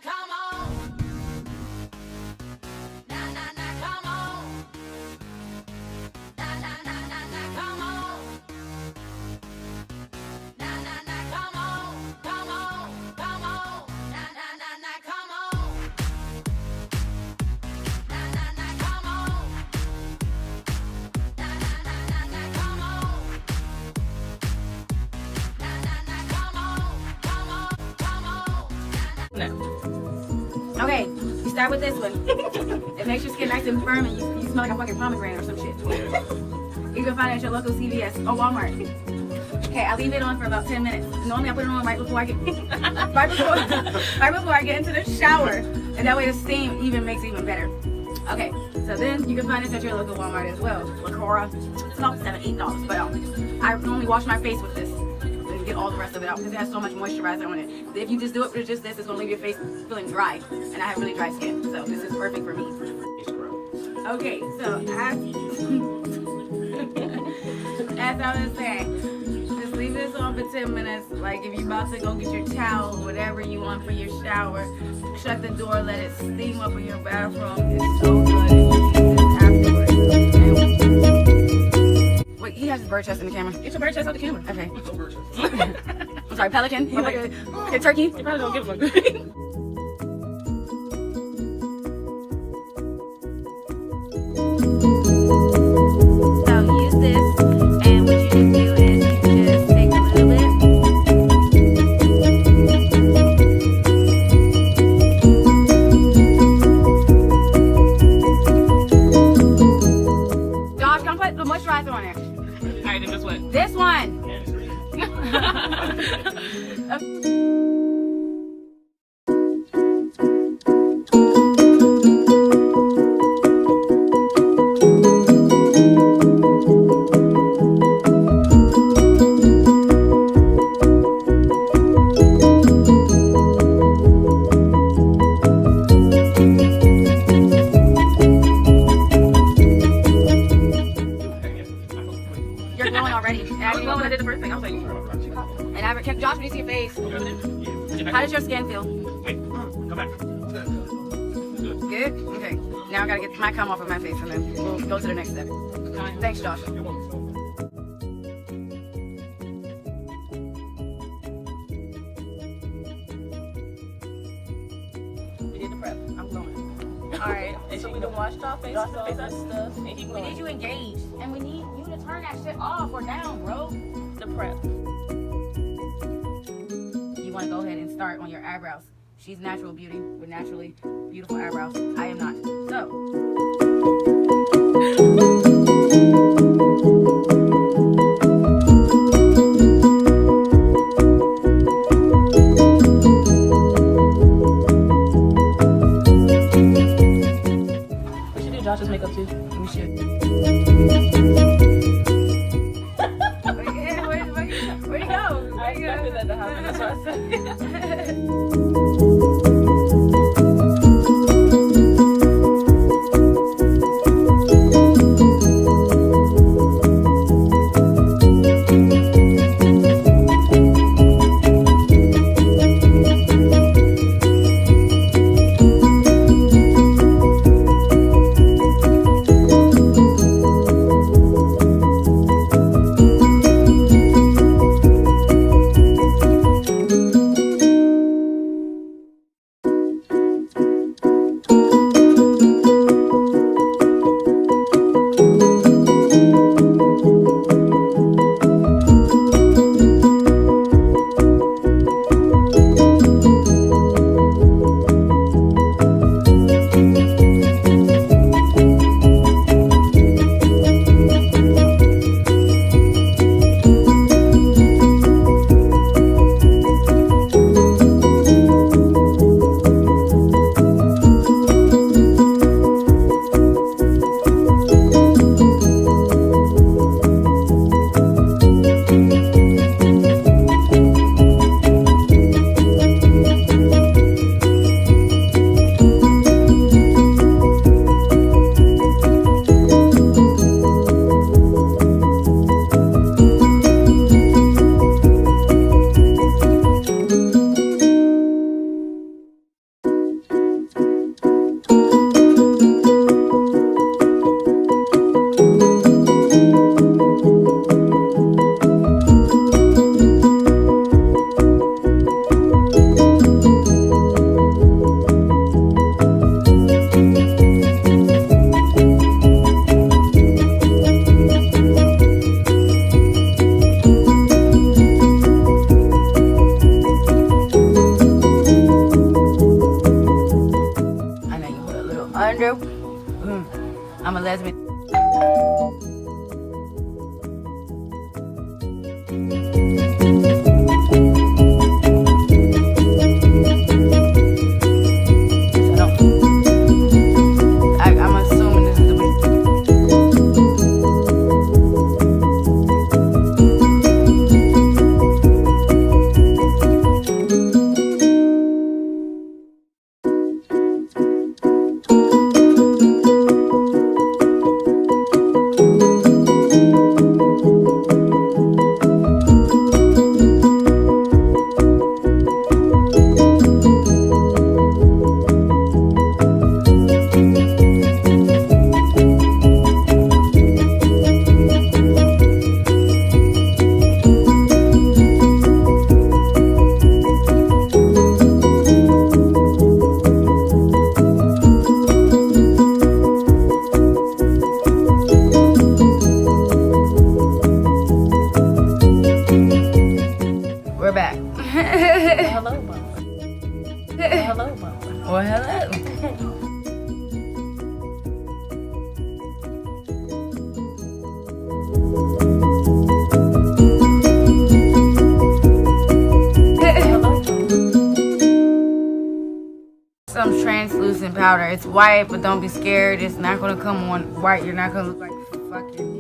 come on. Na na na, come on. Na na na na na, come on. Na na na, come on, come on, come on. Na na na na, come on. Na na na, come on. Na na na na na, come on. Na na na, come on, come on, come on. No. Okay, you start with this one. It makes your skin nice and firm and you smell like a fucking pomegranate or some shit. You can find it at your local CVS or Walmart. Okay, I leave it on for about 10 minutes. Normally I put it on right before I get right before I get into the shower. And that way the steam even makes it even better. Okay, so then you can find this at your local Walmart as well. Lacora. It's about $7, $8. But I normally wash my face with this. And get all the rest of it out because it has so much moisturizer on it. If you just do it with just this, it's gonna leave your face feeling dry. And I have really dry skin, so this is perfect for me. Okay, so as I was saying, just leave this on for 10 minutes. Like if you're about to go get your towel or whatever you want for your shower, shut the door, let it steam up in your bathroom. It's so good. And you use this afterwards. Wait, he has his bird chest in the camera. Get your bird chest out the camera. Okay. No bird chest. I'm sorry, pelican. He's like a turkey. You probably don't give him a good. So use this, and what you just do is you just take a little bit. Josh, come put the moisturizer on there. Alright, then this one. This one. You're glowing already. And I was glowing when I did the first thing. I was like, Josh, when you see your face, how does your skin feel? wait, come back. Good? Okay. Now I gotta get my cum off of my face and then we'll go to the next step. Thanks, Josh. We did the prep. I'm glowing. Alright, so we done washed our faces off and stuff, and he We need glowing. you engaged. And we need you to turn that shit off or down, bro. The prep. You wanna go ahead and start on your eyebrows. She's natural beauty with naturally beautiful eyebrows. I am not. So. We should do Josh's makeup too. We should. Where'd he go? I expected that to happen. That's what I said. I'm a lesbian. I'm assuming this is the We're back. Hello, mama. Hello, mama. Well, hello. Some translucent powder. It's white, but don't be scared. It's not gonna come on white. You're not gonna look like fucking